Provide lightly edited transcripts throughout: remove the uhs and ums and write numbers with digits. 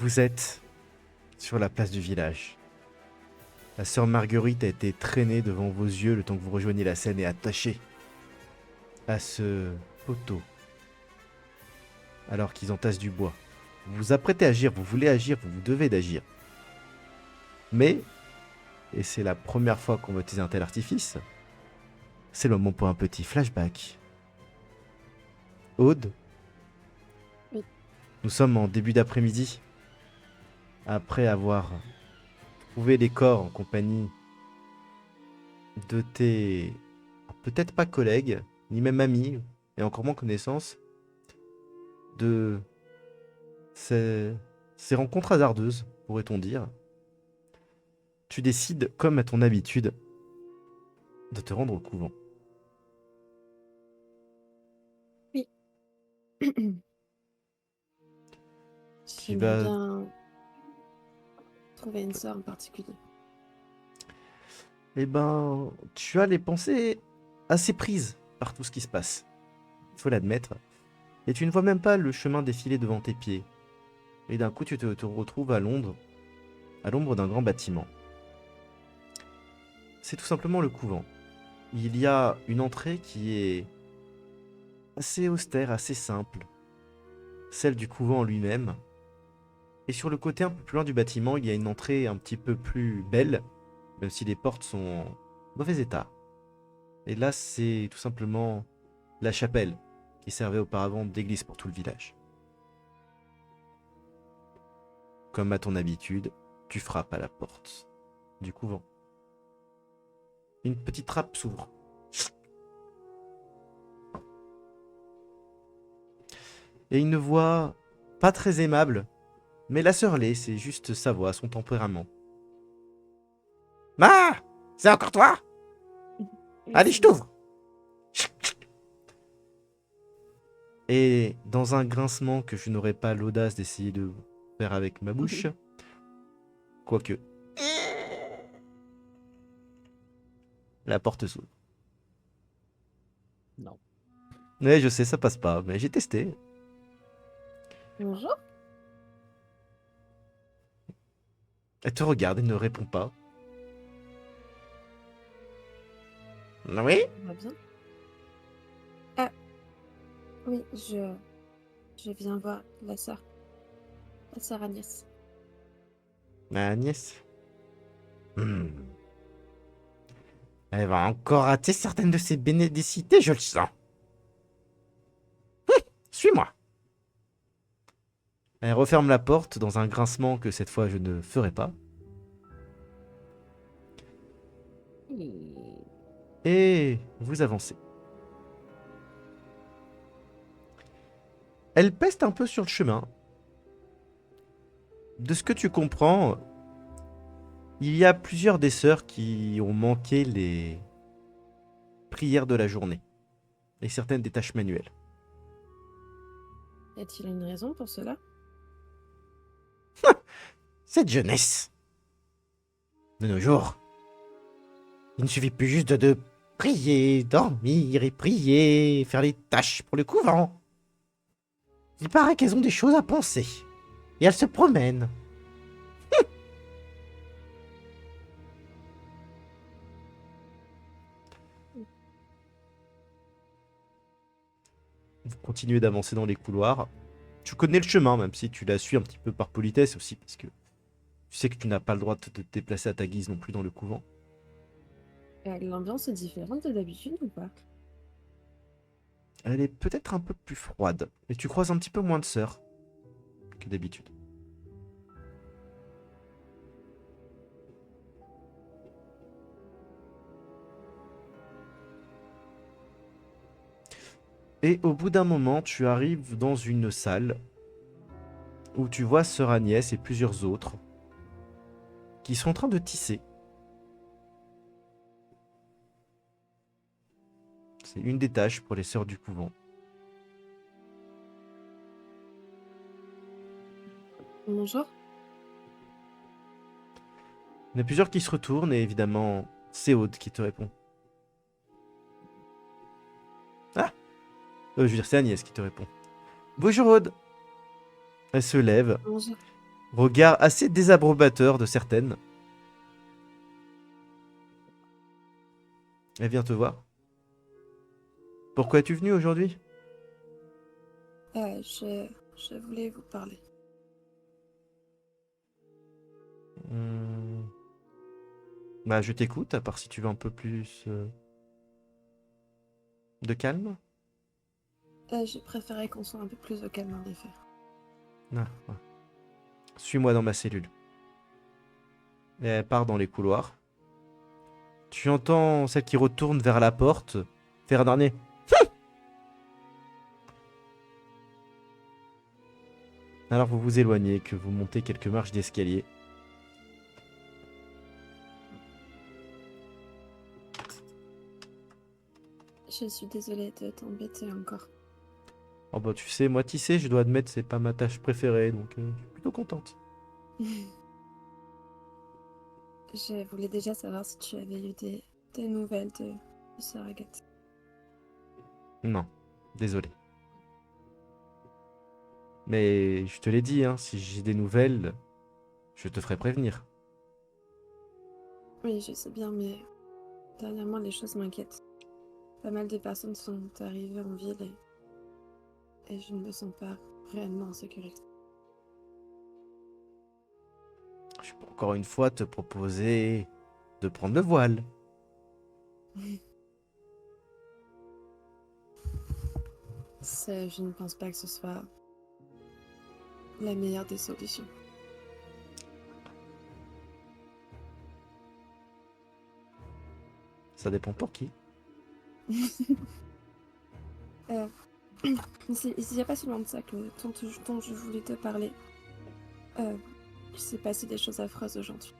Vous êtes sur la place du village. La sœur Marguerite a été traînée devant vos yeux le temps que vous rejoigniez la scène et attachée à ce poteau alors qu'ils entassent du bois. Vous vous apprêtez à agir, vous voulez agir, vous vous devez d'agir. Mais, et c'est la première fois qu'on va utiliser un tel artifice, c'est le moment pour un petit flashback. Aude, Oui. nous sommes en début d'après-midi. Après avoir trouvé les corps en compagnie de tes, peut-être pas collègues, ni même amis, et encore moins connaissances, de ces rencontres hasardeuses, pourrait-on dire, tu décides, comme à ton habitude, de te rendre au couvent. Oui. Qui J'aimerais va... bien trouver une sœur en particulier. Eh ben, tu as les pensées assez prises par tout ce qui se passe. Il faut l'admettre. Et tu ne vois même pas le chemin défiler devant tes pieds. Et d'un coup, tu te retrouves à Londres, à l'ombre d'un grand bâtiment. C'est tout simplement le couvent. Il y a une entrée qui est assez austère, assez simple, celle du couvent en lui-même. Et sur le côté un peu plus loin du bâtiment, il y a une entrée un petit peu plus belle, même si les portes sont en mauvais état. Et là, c'est tout simplement la chapelle, qui servait auparavant d'église pour tout le village. Comme à ton habitude, tu frappes à la porte du couvent. Une petite trappe s'ouvre. Et une voix pas très aimable, mais la sœur l'est, c'est juste sa voix, son tempérament. Ah, c'est encore toi? Oui, Allez, c'est je moi. t'ouvre. Et dans un grincement que je n'aurais pas l'audace d'essayer de faire avec ma bouche, quoique, la porte s'ouvre. Non. Ouais, je sais, ça passe pas, mais j'ai testé. Bonjour. Elle te regarde et ne répond pas. Oui? Ça va bien? Ah, oui, je viens voir la sœur Agnès. Ma Agnès. Hmm. Elle va encore rater certaines de ses bénédicités, je le sens. Suis-moi. Elle referme la porte dans un grincement que cette fois je ne ferai pas. Et... Et vous avancez. Elle peste un peu sur le chemin. De ce que tu comprends, il y a plusieurs des sœurs qui ont manqué les prières de la journée et certaines des tâches manuelles. Y a-t-il une raison pour cela? Cette jeunesse, de nos jours, il ne suffit plus juste de prier, dormir et prier, faire les tâches pour le couvent. Il paraît qu'elles ont des choses à penser. Et elles se promènent. Vous continuez d'avancer dans les couloirs. Tu connais le chemin, même si tu la suis un petit peu par politesse aussi, parce que tu sais que tu n'as pas le droit de te déplacer à ta guise non plus dans le couvent. L'ambiance est différente de d'habitude ou pas? Elle est peut-être un peu plus froide, et tu croises un petit peu moins de sœurs que d'habitude. Et au bout d'un moment, tu arrives dans une salle où tu vois sœur Agnès et plusieurs autres qui sont en train de tisser. C'est une des tâches pour les sœurs du couvent. Bonjour. Il y en a plusieurs qui se retournent et évidemment, c'est Aude qui te répond. Ah, je veux dire, c'est Agnès qui te répond. Bonjour Aude. Elle se lève Bonjour. Regard assez désapprobateur de certaines. Elle vient te voir. Pourquoi es-tu venu aujourd'hui? Je voulais vous parler. Hmm. Bah, je t'écoute, à part si tu veux un peu plus de calme. Je préférais qu'on soit un peu plus au calme en effet. Ah, ouais. Suis-moi dans ma cellule. Et elle part dans les couloirs. Tu entends celle qui retourne vers la porte faire un dernier. Alors vous vous éloignez, que vous montez quelques marches d'escalier. Je suis désolée de t'embêter encore. Oh bah tu sais, moi tisser, je dois admettre, c'est pas ma tâche préférée, donc je suis plutôt contente. Je voulais déjà savoir si tu avais eu des nouvelles de Sœur Agathe. Non, désolé. Mais je te l'ai dit, hein, si j'ai des nouvelles, je te ferai prévenir. Oui, je sais bien, mais dernièrement, les choses m'inquiètent. Pas mal de personnes sont arrivées en ville et je ne me sens pas réellement en sécurité. Je peux encore une fois te proposer de prendre le voile. Je ne pense pas que ce soit la meilleure des solutions. Ça dépend pour qui. Euh, il n'y a pas si loin de ça dont je voulais te parler. Euh, il s'est passé des choses affreuses aujourd'hui.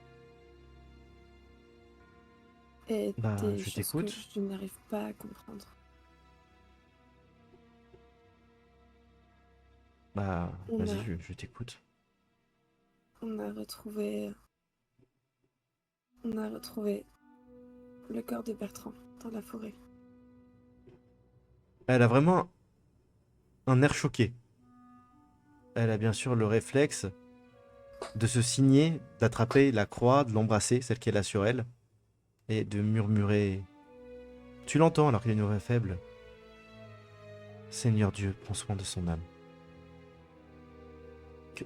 Et Bah, des je choses que t'écoute. je n'arrive pas à comprendre. Bah, On vas-y, a, je t'écoute. on a retrouvé, on a retrouvé le corps de Bertrand dans la forêt. Elle a vraiment un air choqué. Elle a bien sûr le réflexe de se signer, d'attraper la croix, de l'embrasser, celle qu'elle a sur elle, et de murmurer. Tu l'entends alors qu'il a une voix faible. Seigneur Dieu, prends soin de son âme.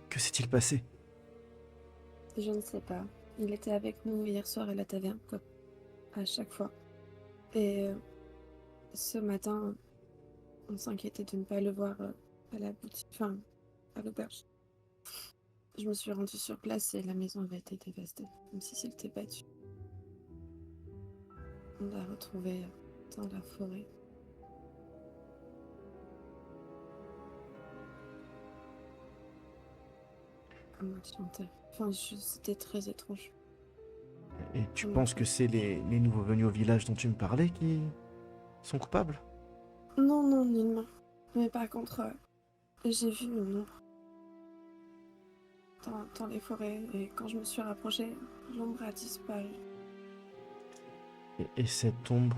Que s'est-il passé? Je ne sais pas. Il était avec nous hier soir à la taverne, comme à chaque fois. Et ce matin, on s'inquiétait de ne pas le voir à la boutique, enfin, à l'auberge. Je me suis rendue sur place et la maison avait été dévastée, comme si s'était battu. On l'a retrouvé dans la forêt. À moitié enterré. Enfin, c'était très étrange. Et tu Vraiment penses que très c'est étrange. les nouveaux venus au village dont tu me parlais qui sont coupables? Non, non, nullement. Mais par contre, j'ai vu une ombre dans les forêts et quand je me suis rapprochée, l'ombre a disparu. Et cette ombre,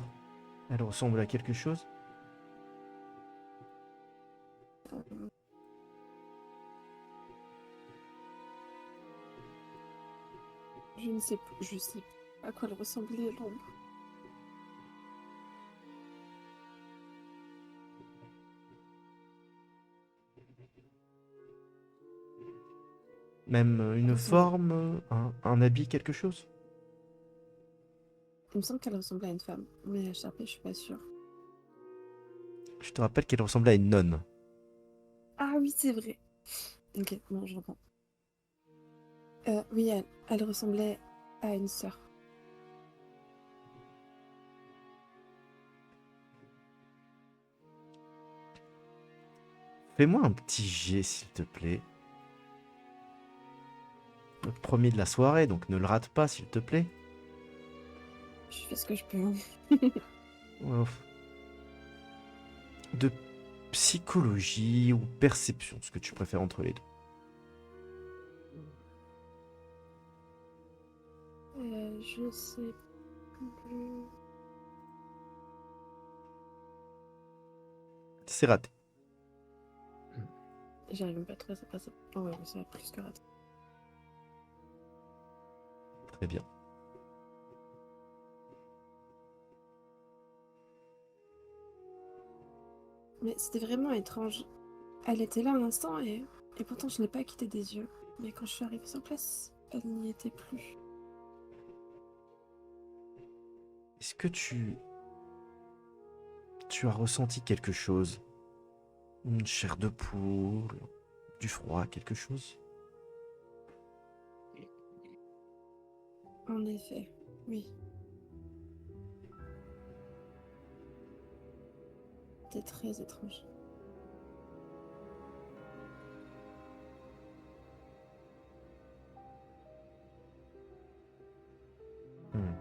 elle ressemble à quelque chose? Euh, je ne sais plus, je sais pas à quoi elle ressemblait l'ombre. Même Elle une ressemblait. forme, un habit, quelque chose? Il me semble qu'elle ressemblait à une femme, mais à Charpé, je suis pas sûre. Je te rappelle qu'elle ressemblait à une nonne. Ah oui, c'est vrai. Ok, bon, je reprends. Oui, elle ressemblait à une sœur. Fais-moi un petit jet, s'il te plaît. Le premier de la soirée, donc ne le rate pas, s'il te plaît. Je fais ce que je peux, hein. Ouf. De psychologie ou perception, ce que tu préfères entre les deux. Je sais plus. C'est raté. J'arrive même pas trop à ça. Oh ouais, ça va plus que raté. Très bien. Mais c'était vraiment étrange. Elle était là un instant et pourtant je l'ai pas quittée des yeux. Mais quand je suis arrivée sur place, elle n'y était plus. Est-ce que tu as ressenti quelque chose? Une chair de poule, du froid, quelque chose? En effet, oui. C'était très étrange. Hmm.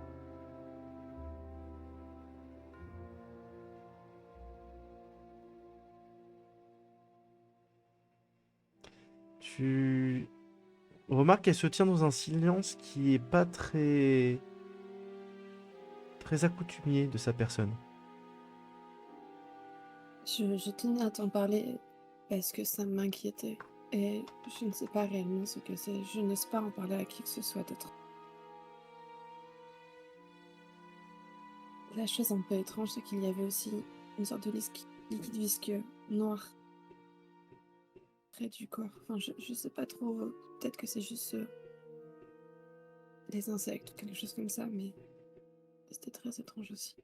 Tu remarques qu'elle se tient dans un silence qui est pas très accoutumier de sa personne. Je tenais à t'en parler parce que ça m'inquiétait. Et je ne sais pas réellement ce que c'est. Je n'ose pas en parler à qui que ce soit d'autre. La chose un peu étrange, c'est qu'il y avait aussi une sorte de liquide visqueux, noir, près du corps. Enfin, je sais pas trop. Peut-être que c'est juste des insectes ou quelque chose comme ça, mais c'était très étrange aussi.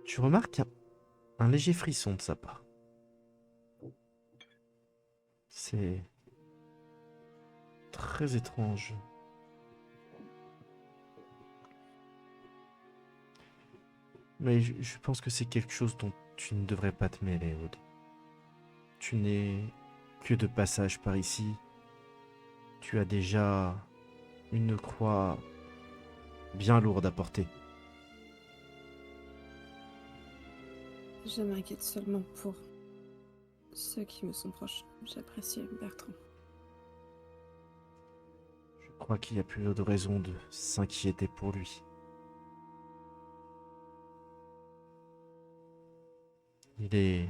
Tu remarques un léger frisson de sa part. C'est très étrange. Mais je pense que c'est quelque chose dont tu ne devrais pas te mêler, Aude. Tu n'es que de passage par ici. Tu as déjà une croix bien lourde à porter. Je m'inquiète seulement pour ceux qui me sont proches. J'apprécie Bertrand. Je crois qu'il n'y a plus de raison de s'inquiéter pour lui. Il est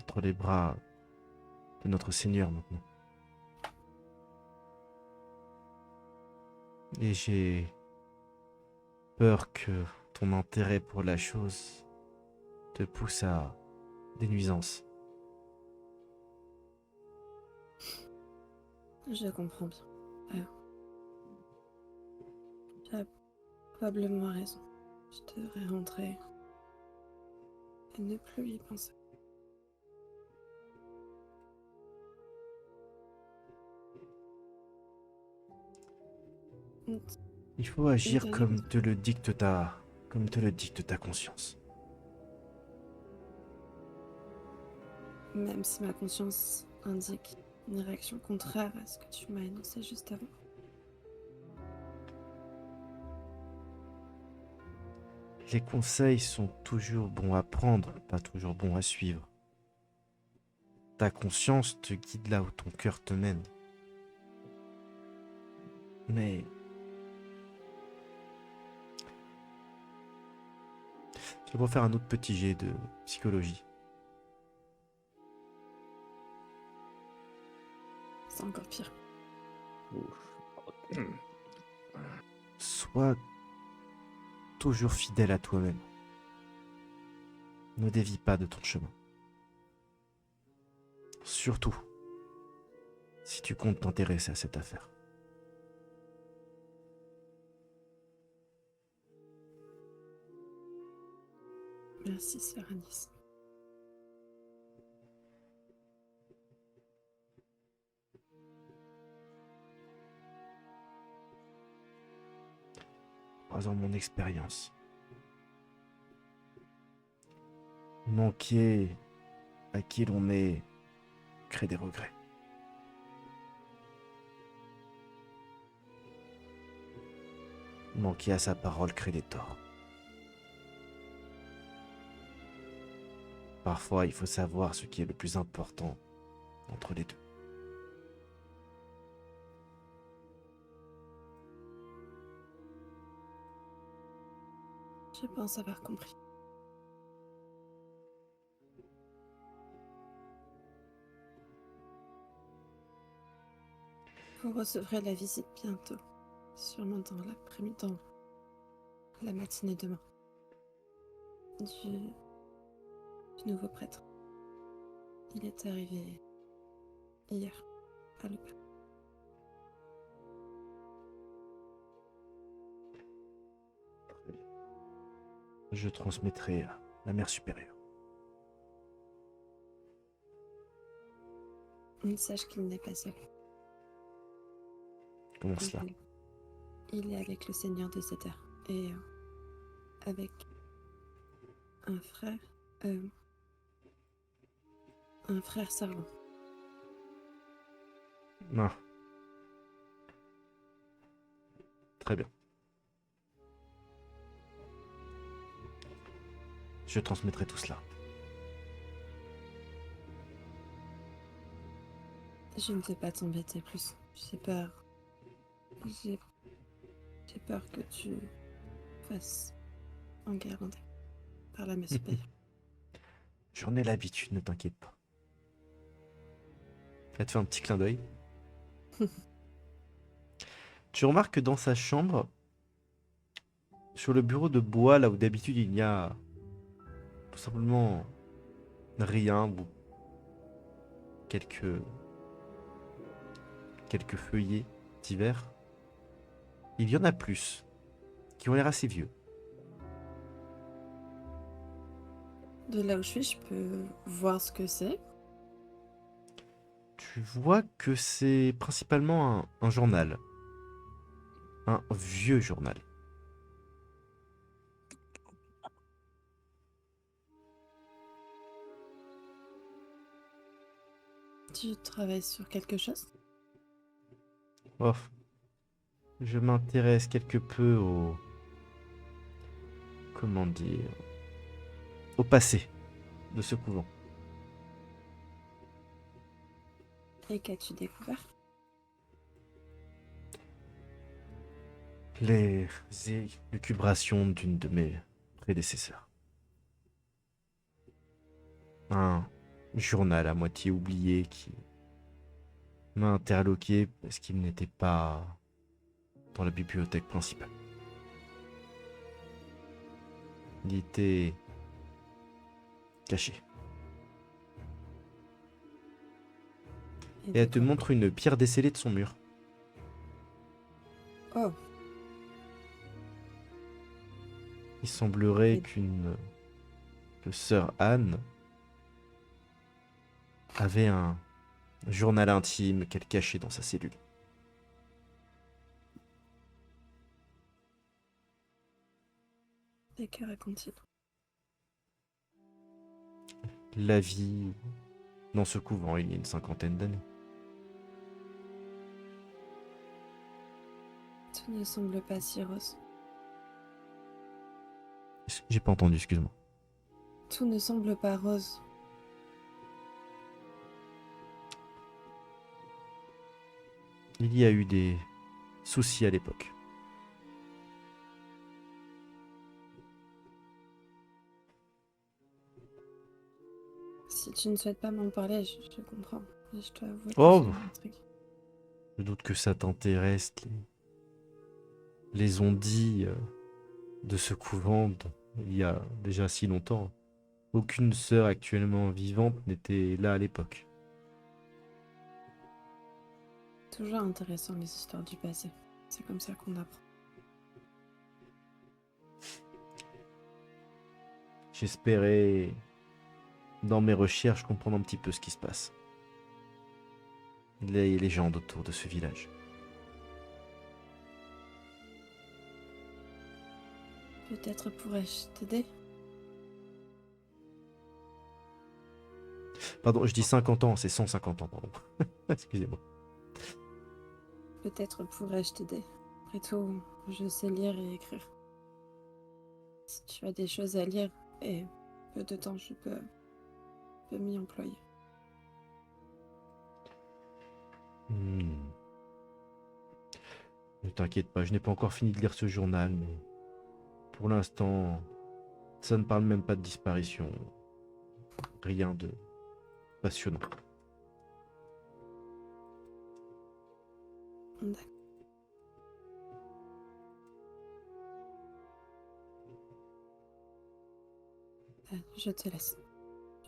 entre les bras de notre Seigneur maintenant. Et j'ai peur que ton intérêt pour la chose te pousse à des nuisances. Je comprends bien. Tu as probablement raison. Je devrais rentrer et ne plus y penser. Il faut agir Donnez-moi. comme te le dicte ta conscience. Même si ma conscience indique une réaction contraire à ce que tu m'as énoncé juste avant. Les conseils sont toujours bons à prendre, pas toujours bons à suivre. Ta conscience te guide là où ton cœur te mène. Mais je vais faire un autre petit jet de psychologie. C'est encore pire. Sois toujours fidèle à toi-même. Ne dévie pas de ton chemin. Surtout si tu comptes t'intéresser à cette affaire. Merci, sœur Anis. Croisant mon expérience. Manquer à qui l'on est crée des regrets. Manquer à sa parole crée des torts. Parfois, il faut savoir ce qui est le plus important entre les deux. Je pense avoir compris. Vous recevrez la visite bientôt, sûrement dans l'après-midi, dans la matinée demain, du nouveau prêtre. Il est arrivé hier à l'hôpital. Je transmettrai à la mère supérieure. Sache qu'il n'est pas seul. Comment cela? Il est avec le seigneur de cette terre et avec un frère, servant. Ah. Très bien. Je transmettrai tout cela. Je ne vais pas t'embêter plus. J'ai peur. J'ai peur que tu fasses enguerrander par la messe supérieure. J'en ai l'habitude, ne t'inquiète pas. Elle te fait un petit clin d'œil. Tu remarques que dans sa chambre, sur le bureau de bois, là où d'habitude il y a tout simplement rien ou quelques feuillets divers, il y en a plus qui ont l'air assez vieux. De là où je suis, je peux voir ce que c'est. Tu vois que c'est principalement un journal. Un vieux journal. Tu travailles sur quelque chose? Oh, je m'intéresse quelque peu au... Comment dire... Au passé de ce couvent. Et qu'as-tu découvert? Les élucubrations d'une de mes prédécesseurs. Un journal à moitié oublié qui m'a interloqué parce qu'il n'était pas dans la bibliothèque principale. Il était caché. Et elle te montre une pierre descellée de son mur. Oh, Il semblerait que sœur Anne avait un journal intime qu'elle cachait dans sa cellule. et que raconte-t-il? La vie dans ce couvent il y a une 50aine d'années. Tout ne semble pas si rose. J'ai pas entendu, excuse-moi. Tout ne semble pas rose. Il y a eu des soucis à l'époque. Si tu ne souhaites pas m'en parler, je comprends. Mais je dois avouer que Oh, j'ai une intrigue. je doute que ça t'intéresse, les on-dit de ce couvent il y a déjà si longtemps. Aucune sœur actuellement vivante n'était là à l'époque. Toujours intéressant les histoires du passé. C'est comme ça qu'on apprend. J'espérais, dans mes recherches, comprendre un petit peu ce qui se passe. Les légendes autour de ce village. Peut-être pourrais-je t'aider? Pardon, je dis 50 ans, c'est 150 ans, pardon. Excusez-moi. Peut-être pourrais-je t'aider. Après tout, je sais lire et écrire. Si tu as des choses à lire et peu de temps, je peux m'y employer. Ne t'inquiète pas, je n'ai pas encore fini de lire ce journal, mais pour l'instant, ça ne parle même pas de disparition. Rien de passionnant. D'accord. Je te laisse.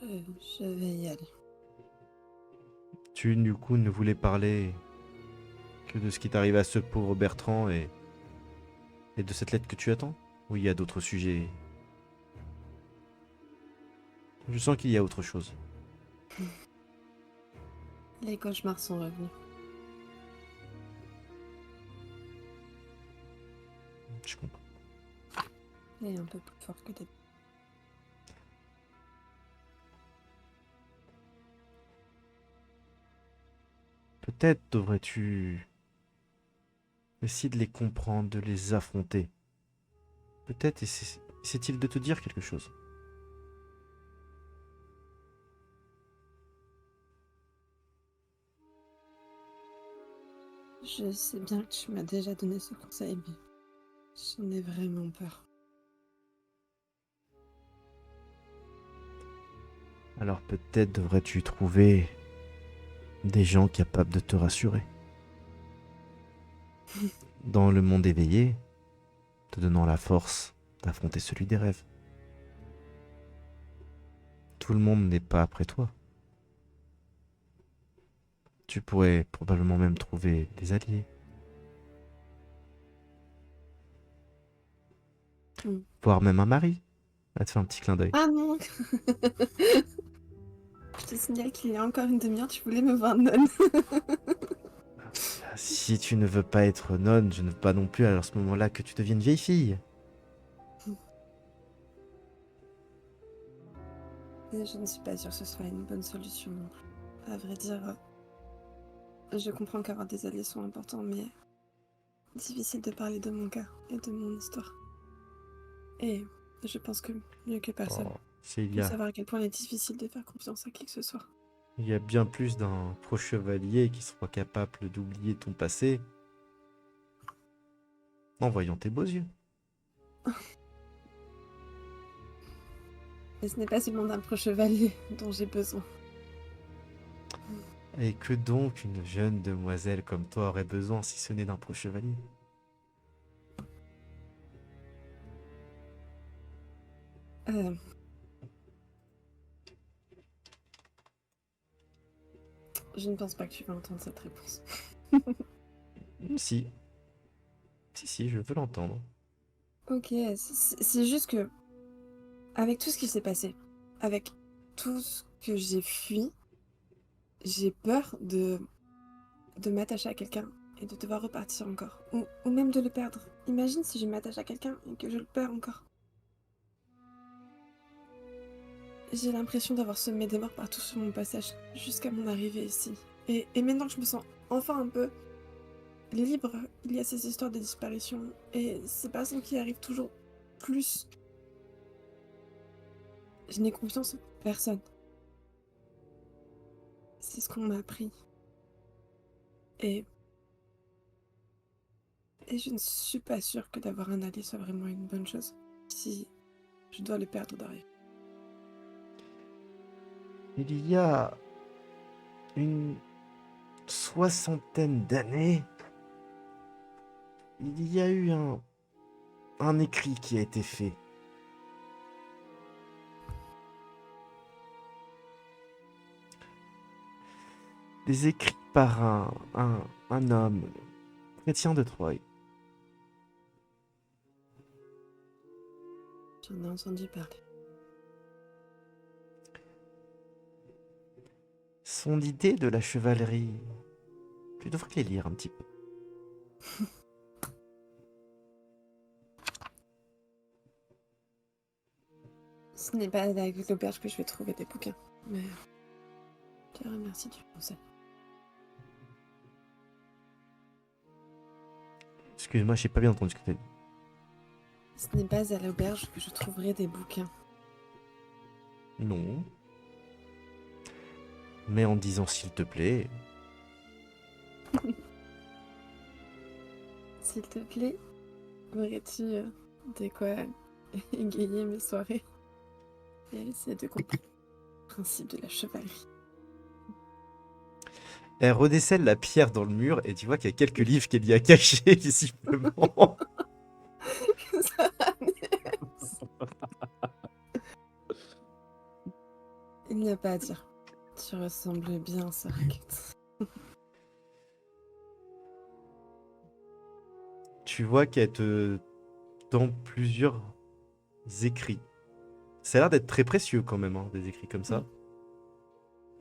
Je vais y aller. Tu, du coup, ne voulais parler que de ce qui t'arrive à ce pauvre Bertrand et de cette lettre que tu attends? Ou il y a d'autres sujets? Je sens qu'il y a autre chose. Les cauchemars sont revenus. Je comprends. Et un peu plus fort que d'habitude. Peut-être devrais-tu essayer de les comprendre, de les affronter. Peut-être essaie-t-il de te dire quelque chose. Je sais bien que tu m'as déjà donné ce conseil, mais j'en ai vraiment peur. Alors peut-être devrais-tu trouver des gens capables de te rassurer. Dans le monde éveillé, te donnant la force d'affronter celui des rêves. Tout le monde n'est pas après toi. Tu pourrais probablement même trouver des alliés, Hmm. voire même un mari. Elle te fait un petit clin d'œil. Ah non! Je te signale qu'il y a encore une demi-heure, tu voulais me voir nonne. Si tu ne veux pas être nonne, je ne veux pas non plus à ce moment-là que tu deviennes vieille fille. Et je ne suis pas sûre que ce soit une bonne solution non plus. À vrai dire, je comprends qu'avoir des alliés sont importants, mais difficile de parler de mon cas et de mon histoire. Et je pense que mieux que personne, Oh, peut savoir à quel point il est difficile de faire confiance à qui que ce soit. il y a bien plus d'un pro chevalier qui soit capable d'oublier ton passé en voyant tes beaux yeux. Mais ce n'est pas seulement d'un pro chevalier dont j'ai besoin. Et que donc une jeune demoiselle comme toi aurait besoin si ce n'est d'un pro chevalier? Euh, je ne pense pas que tu vas entendre cette réponse. Si, si, je veux l'entendre. Ok, c'est juste que, avec tout ce qui s'est passé, avec tout ce que j'ai fui, j'ai peur de m'attacher à quelqu'un et de devoir repartir encore. Ou même de le perdre. Imagine si je m'attache à quelqu'un et que je le perds encore. J'ai l'impression d'avoir semé des morts partout sur mon passage, jusqu'à mon arrivée ici. Et maintenant que je me sens enfin un peu libre, il y a ces histoires de disparition et ces personnes qui arrivent toujours plus. Je n'ai confiance en personne. C'est ce qu'on m'a appris. Et, et je ne suis pas sûre que d'avoir un allié soit vraiment une bonne chose. Si je dois le perdre derrière. Il y a une soixantaine d'années, il y a eu un écrit qui a été fait. Des écrits par un homme chrétien de Troie. J'en ai entendu parler. Son idée de la chevalerie. Tu devrais les lire un petit peu. Ce n'est pas avec l'auberge que je vais trouver des bouquins, mais je te remercie du conseil. Excuse-moi, j'ai pas bien entendu ce que tu as dit. Ce n'est pas à l'auberge que je trouverai des bouquins. Non. Mais en disant s'il te plaît, S'il te plaît, aurais-tu de quoi égayer mes soirées et essayer de comprendre le principe de la chevalerie? Elle redécèle la pierre dans le mur et tu vois qu'il y a quelques livres qu'elle y a cachés visiblement. Il n'y a pas à dire. Tu ressembles bien, Sorkut. Tu vois qu'elle te tend plusieurs écrits. Ça a l'air d'être très précieux quand même, hein, des écrits comme ça.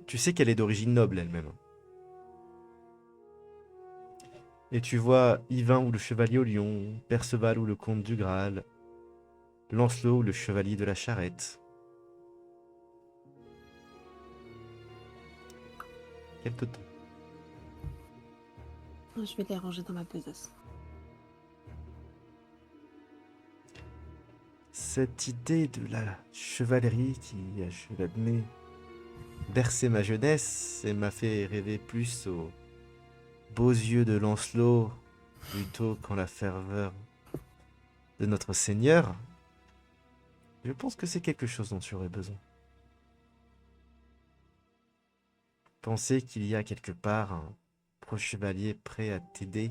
Tu sais qu'elle est d'origine noble elle-même. Et tu vois Yvain ou le chevalier au lion, Perceval ou le comte du Graal, Lancelot ou le chevalier de la charrette. Quel te tend? Je vais les ranger dans ma besace. Cette idée de la chevalerie qui a, je l'admets, bercé ma jeunesse et m'a fait rêver plus aux beaux yeux de Lancelot plutôt qu'en la ferveur de notre Seigneur, je pense que c'est quelque chose dont tu aurais besoin. Penser qu'il y a quelque part un proche chevalier prêt à t'aider,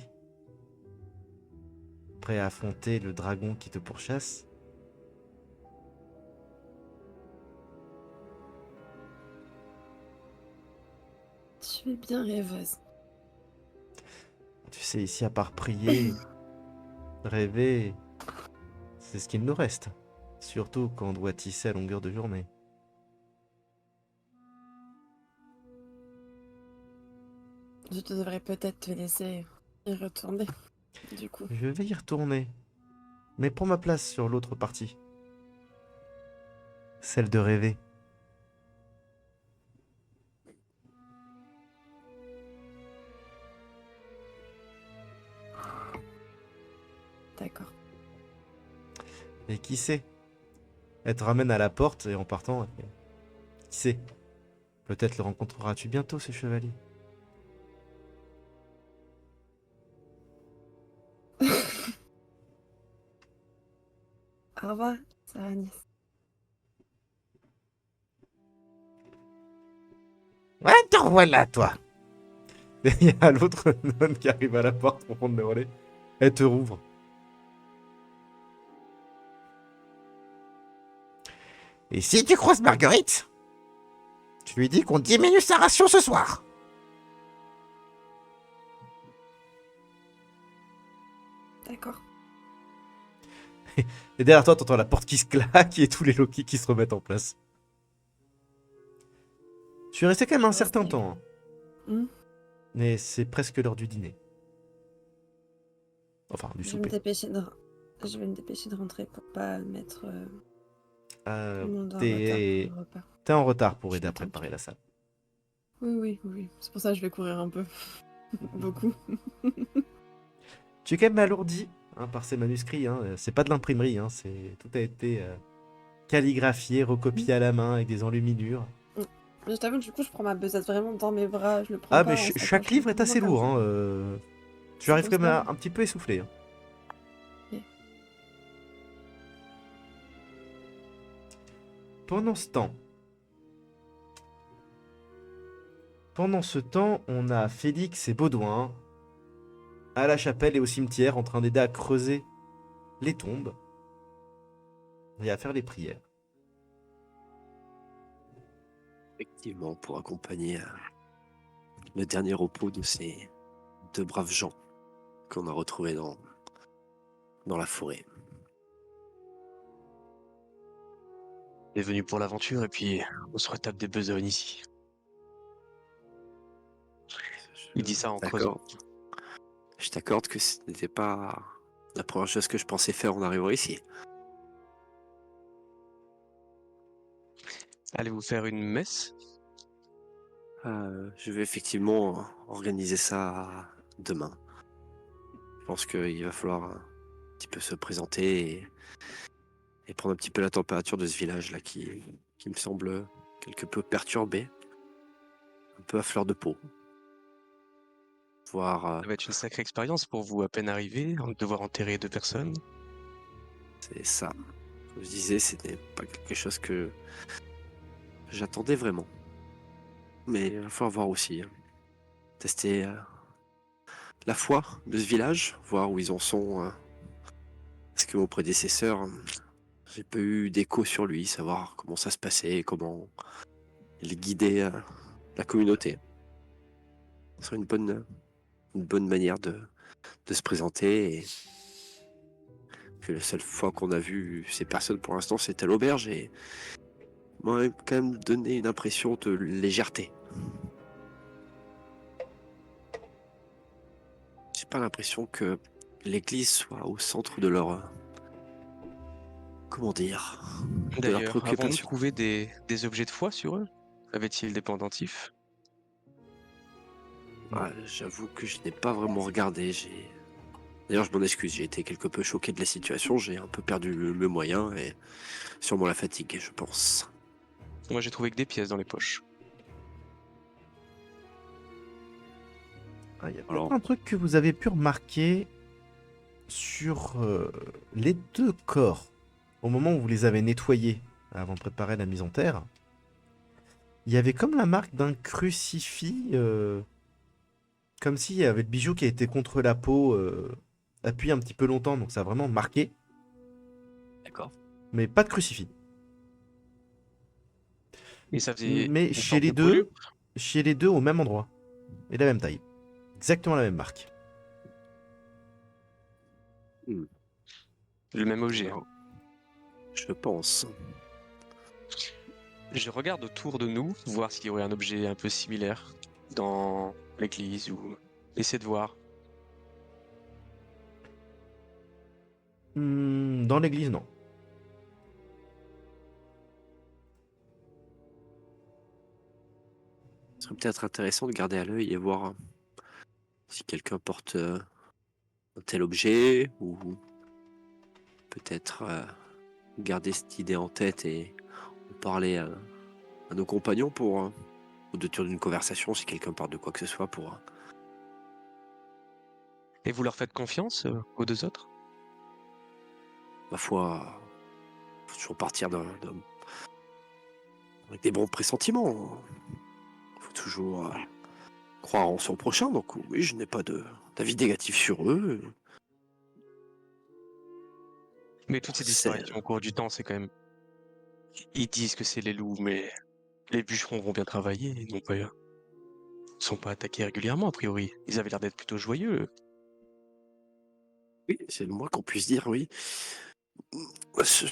prêt à affronter le dragon qui te pourchasse. Tu es bien rêveuse. Tu sais, ici, à part prier, rêver, c'est ce qu'il nous reste. Surtout quand on doit tisser à longueur de journée. Je te devrais peut-être te laisser y retourner, du coup. Je vais y retourner. Mais prends ma place sur l'autre partie. Celle de rêver. D'accord. Et qui sait? Elle te ramène à la porte et en partant, qui sait? Peut-être le rencontreras-tu bientôt, ce chevalier. Au revoir, Saranis. Ouais, te revoilà, toi. Et il y a l'autre nonne qui arrive à la porte pour prendre le relais. Elle te rouvre. Et si tu croises Marguerite, tu lui dis qu'on diminue sa ration ce soir. D'accord. Et derrière toi, t'entends la porte qui se claque et tous les Loki qui se remettent en place. Je suis resté quand même un certain temps, hein. Hmm. Mais c'est presque l'heure du dîner. Enfin, du Je vais me souper. dépêcher de... Je vais me dépêcher de rentrer pour pas mettre tout le monde en retard pour T'es le repas. en retard pour Je aider suis à préparer attendue. la salle. Oui. C'est pour ça que je vais courir un peu. Beaucoup. Tu es quand même alourdi, hein, par ces manuscrits, hein. C'est pas de l'imprimerie, hein. Tout a été calligraphié, recopié à la main avec des enluminures. Je t'avoue, du coup, je prends ma besace vraiment dans mes bras. Je le prends Ah, pas mais en sacoche, chaque je le livre prends est vraiment assez comme lourd, ça. hein. Tu C'est arrives pour quand même ça. un petit peu essoufflé, hein. Ok. Pendant ce temps, on a Félix et Baudouin à la chapelle et au cimetière en train d'aider à creuser les tombes et à faire les prières. Effectivement, pour accompagner le dernier repos de ces deux braves gens qu'on a retrouvés dans la forêt. On est venu pour l'aventure et puis on se retape des besognes ici. Il dit ça en creusant. Je t'accorde que ce n'était pas la première chose que je pensais faire en arrivant ici. Allez-vous faire une messe? Je vais effectivement organiser ça demain. Je pense qu'il va falloir un petit peu se présenter et prendre un petit peu la température de ce village-là qui me semble quelque peu perturbé, un peu à fleur de peau. Voir, Ça va être une sacrée expérience pour vous à peine arrivé, devoir enterrer deux personnes. c'est ça. Comme je disais, c'était pas quelque chose que j'attendais vraiment. Mais il va falloir voir aussi, hein. tester la foi de ce village, voir où ils en sont. Parce que mon prédécesseur, j'ai pas eu d'écho sur lui, savoir comment ça se passait, comment il guidait la communauté. Ce serait une bonne manière de se présenter. Et puis la seule fois qu'on a vu ces personnes pour l'instant, c'était à l'auberge et m'a quand même donné une impression de légèreté. J'ai pas l'impression que l'église soit au centre de leur, comment dire, de leur D'ailleurs, avons-nous préoccupation. trouvé des objets de foi sur eux? Avaient-ils des pendentifs? Ah, j'avoue que je n'ai pas vraiment regardé. D'ailleurs, je m'en excuse, j'ai été quelque peu choqué de la situation, j'ai un peu perdu le moyen et sûrement la fatigue, je pense. Moi, j'ai trouvé que des pièces dans les poches. Ah, il y a peut-être Alors, un truc que vous avez pu remarquer sur les deux corps, au moment où vous les avez nettoyés avant de préparer la mise en terre. Il y avait comme la marque d'un crucifix, comme s'il y avait le bijou qui a été contre la peau, appuyé un petit peu longtemps, donc ça a vraiment marqué, d'accord. mais pas de crucifix. Et ça faisait Mais une sorte de brûlure? chez les deux au même endroit, et la même taille. Exactement la même marque. Le même objet. Alors, je pense. Je regarde autour de nous, voir s'il y aurait un objet un peu similaire dans l'église ou essayer de voir. Dans l'église, non. Ce serait peut-être intéressant de garder à l'œil et voir si quelqu'un porte un tel objet ou peut-être garder cette idée en tête et en parler à nos compagnons pour au détour d'une conversation si quelqu'un parle de quoi que ce soit pour Et vous leur faites confiance aux deux autres? ma foi faut toujours partir avec des bons pressentiments. Faut toujours croire en son prochain, donc oui, je n'ai pas d'avis négatif sur eux. Mais toutes ces C'est disparitions au cours du temps, c'est quand même. Ils disent que c'est les loups, mais les bûcherons vont bien travailler, ils sont pas attaqués régulièrement, a priori. Ils avaient l'air d'être plutôt joyeux. oui, c'est le moins qu'on puisse dire, oui. Je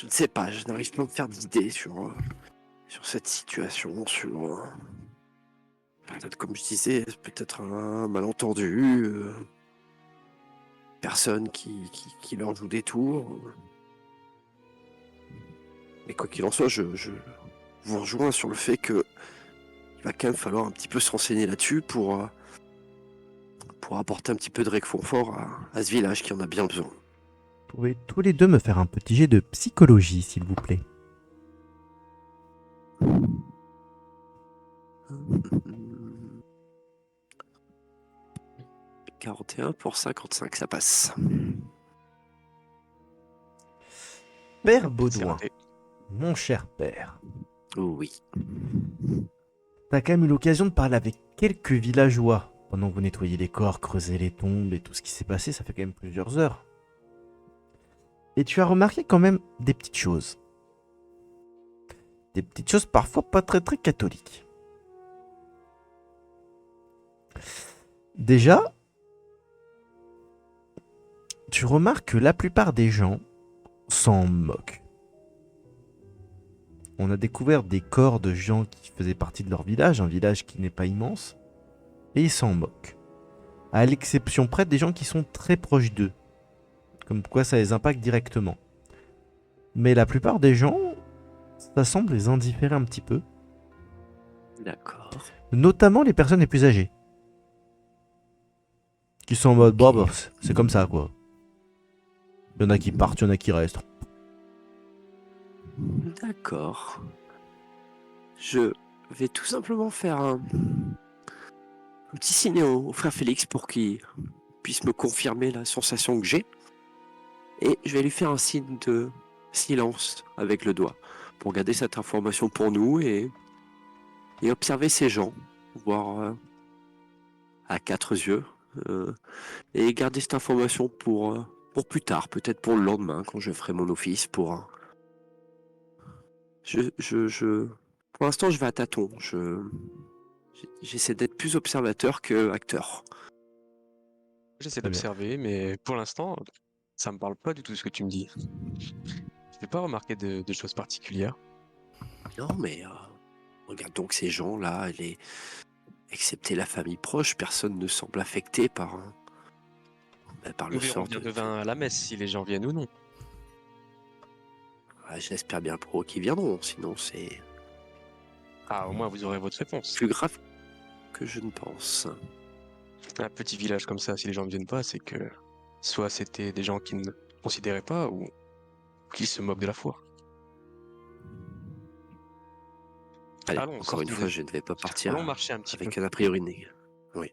ne sais pas, je n'arrive pas à me faire d'idée sur cette situation, peut-être comme je disais, peut-être un malentendu, personne qui leur joue des tours. Mais quoi qu'il en soit, je vous rejoins sur le fait que il va quand même falloir un petit peu se renseigner là-dessus pour apporter un petit peu de réconfort à ce village qui en a bien besoin. Vous pouvez tous les deux me faire un petit jet de psychologie, s'il vous plaît. 41 pour 55, ça passe. Père C'est Baudouin, raté. mon cher père, Oui. t'as quand même eu l'occasion de parler avec quelques villageois pendant que vous nettoyez les corps, creusez les tombes et tout ce qui s'est passé, ça fait quand même plusieurs heures. Et tu as remarqué quand même des petites choses. Des petites choses parfois pas très très catholiques. Déjà, tu remarques que la plupart des gens s'en moquent. On a découvert des corps de gens qui faisaient partie de leur village, un village qui n'est pas immense, et ils s'en moquent. À l'exception près des gens qui sont très proches d'eux. Comme quoi ça les impacte directement. Mais la plupart des gens, ça semble les indifférer un petit peu. D'accord. Notamment les personnes les plus âgées. Qui sont en mode, Ok. bah, c'est comme ça quoi. Il y en a qui partent, il y en a qui restent. D'accord. Je vais tout simplement faire un petit signe au frère Félix pour qu'il puisse me confirmer la sensation que j'ai. Et je vais lui faire un signe de silence avec le doigt pour garder cette information pour nous et observer ces gens voir à quatre yeux et garder cette information pour plus tard, peut-être pour le lendemain, quand je ferai mon office. Pour l'instant, je vais à tâtons. J'essaie d'être plus observateur que acteur. J'essaie Très bien. d'observer, mais pour l'instant, ça me parle pas du tout ce que tu me dis. Je n'ai pas remarqué de choses particulières. Non, mais regarde donc ces gens-là, excepté la famille proche, personne ne semble affecté par Nous le verrons sort bien de... demain à la messe si les gens viennent ou non. Ouais, j'espère bien pour eux qui viendront, sinon c'est Ah, au moins vous aurez votre réponse. plus grave que je ne pense. Un petit village comme ça, si les gens ne viennent pas, c'est que soit c'était des gens qui ne considéraient pas ou qui se moquent de la foi. Allez, Allons, encore une sortons fois, je ne vais pas partir allons marcher un petit peu. avec un a priori négatif. Oui.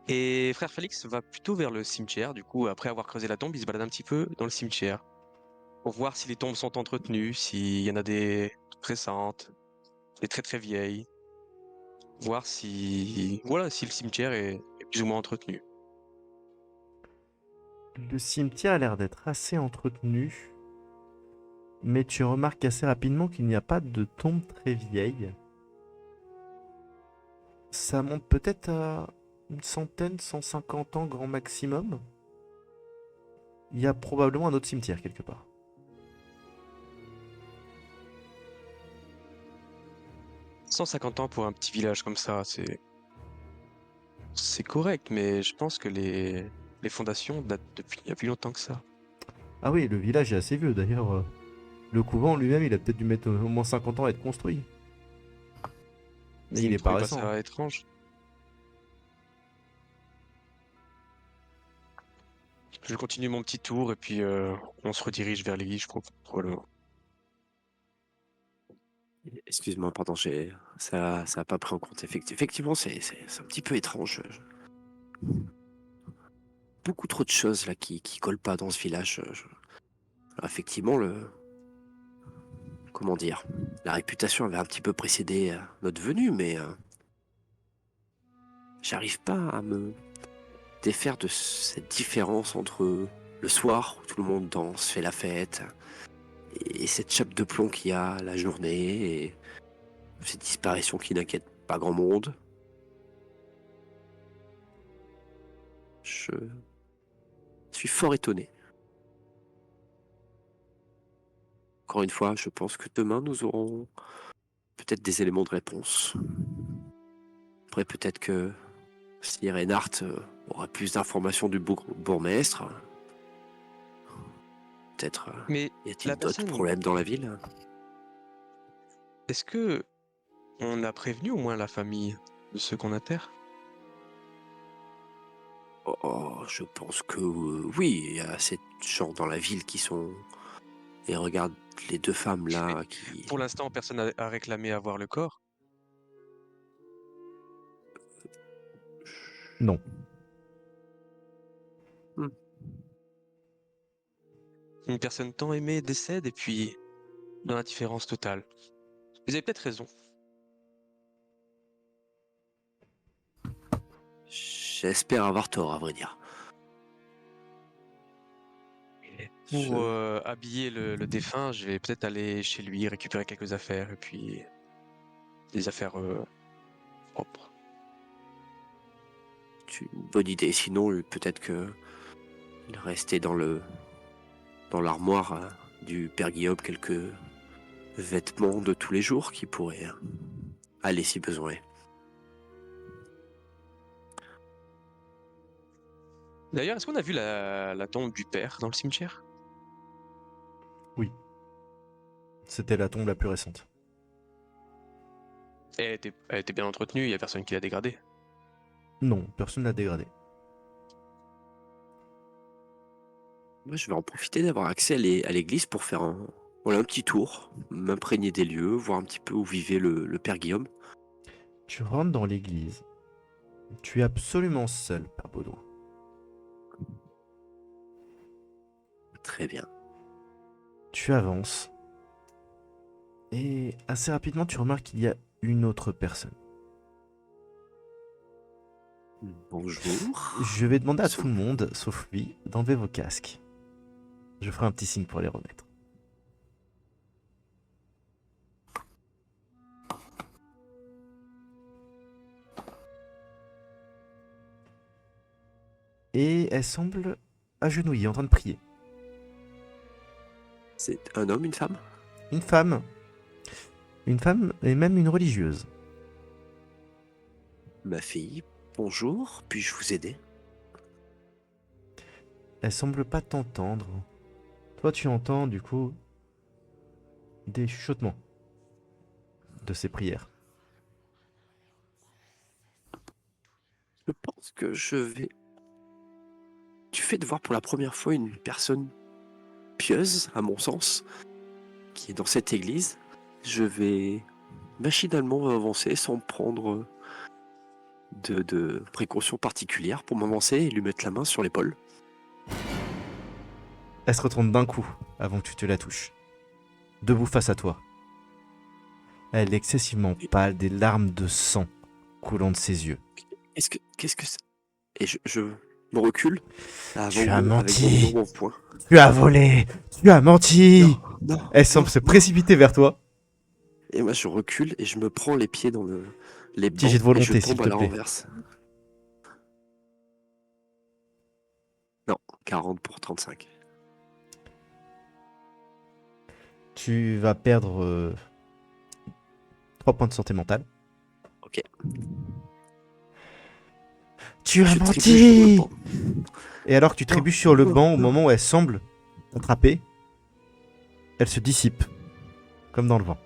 Et frère Félix va plutôt vers le cimetière. Du coup, après avoir creusé la tombe, il se balade un petit peu dans le cimetière pour voir si les tombes sont entretenues, s'il y en a des récentes, des très très vieilles. Voir si, voilà, si le cimetière est plus ou moins entretenu. Le cimetière a l'air d'être assez entretenu, mais tu remarques assez rapidement qu'il n'y a pas de tombe très vieille. Ça monte peut-être à une centaine, 150 ans grand maximum. Il y a probablement un autre cimetière quelque part. « 150 ans pour un petit village comme ça, c'est correct, mais je pense que les fondations datent depuis il y a plus longtemps que ça. Ah oui, le village est assez vieux d'ailleurs. Le couvent lui-même, il a peut-être dû mettre au moins 50 ans à être construit. Mais Vous il ne est pas trouvez pas récent. ça étrange? Je continue mon petit tour et puis on se redirige vers l'église, je crois. Voilà. Excuse-moi, pardon, ça a pas pris en compte. Effectivement, c'est un petit peu étrange. Beaucoup trop de choses là qui collent pas dans ce village. Alors, effectivement, comment dire, la réputation avait un petit peu précédé notre venue, mais j'arrive pas à me défaire de cette différence entre le soir où tout le monde danse, fait la fête, et cette chape de plomb qu'il y a la journée, et cette disparition qui n'inquiète pas grand monde. Je suis fort étonné. Encore une fois, je pense que demain nous aurons peut-être des éléments de réponse. Après, peut-être que si Reinhardt aura plus d'informations du bourgmestre, peut-être Mais y a-t-il la d'autres personne, problèmes dans la ville? est-ce que on a prévenu au moins la famille de ceux qu'on enterre? Oh, je pense que oui, il y a assez de gens dans la ville qui sont... Et regarde les deux femmes Mais là qui... pour l'instant, personne n'a réclamé avoir le corps. Non. Hmm. Une personne tant aimée décède et puis dans l'indifférence totale. Vous avez peut-être raison. J'espère avoir tort, à vrai dire. Pour Je... habiller le défunt, je vais peut-être aller chez lui récupérer quelques affaires et puis des affaires propres. C'est une bonne idée. Sinon, peut-être que il restait dans l'armoire du père Guillaume quelques vêtements de tous les jours qui pourraient aller si besoin. D'ailleurs, est-ce qu'on a vu la tombe du père dans le cimetière? Oui. C'était la tombe la plus récente. Elle était bien entretenue, il n'y a personne qui l'a dégradée. Non, personne l'a dégradé. Moi, je vais en profiter d'avoir accès à l'église pour faire voilà, un petit tour, m'imprégner des lieux, voir un petit peu où vivait le père Guillaume. Tu rentres dans l'église. Tu es absolument seul, Père Baudouin. Très bien. Tu avances. Et assez rapidement, tu remarques qu'il y a une autre personne. Bonjour. Je vais demander à tout le monde, sauf lui, d'enlever vos casques. Je ferai un petit signe pour les remettre. Et elle semble agenouillée, en train de prier. C'est un homme, une femme? Une femme et même une religieuse. Ma fille, bonjour, puis-je vous aider? Elle semble pas t'entendre. Toi, tu entends du coup des chuchotements de ses prières. Je pense que je vais... Tu fais de voir pour la première fois une personne pieuse, à mon sens, qui est dans cette église. Je vais machinalement avancer sans prendre de précautions particulières pour m'avancer et lui mettre la main sur l'épaule. Elle se retourne d'un coup avant que tu te la touches. Debout face à toi. Elle est excessivement pâle, des larmes de sang coulant de ses yeux. Qu'est-ce que c'est? Et je me recule Tu as avec menti. mon poing. Tu as volé. Tu as menti. Non, Elle semble se précipiter vers toi. Et moi je recule et je me prends les pieds dans les Petit bancs jet de volonté, et je s'il tombe te à la plaît. renverse. Non, 40 pour 35. Tu vas perdre 3 points de santé mentale. Ok. Tu as Je trébuche sur menti. le banc. Et alors que tu trébuches sur le banc au moment où elle semble t'attraper, elle se dissipe, comme dans le vent.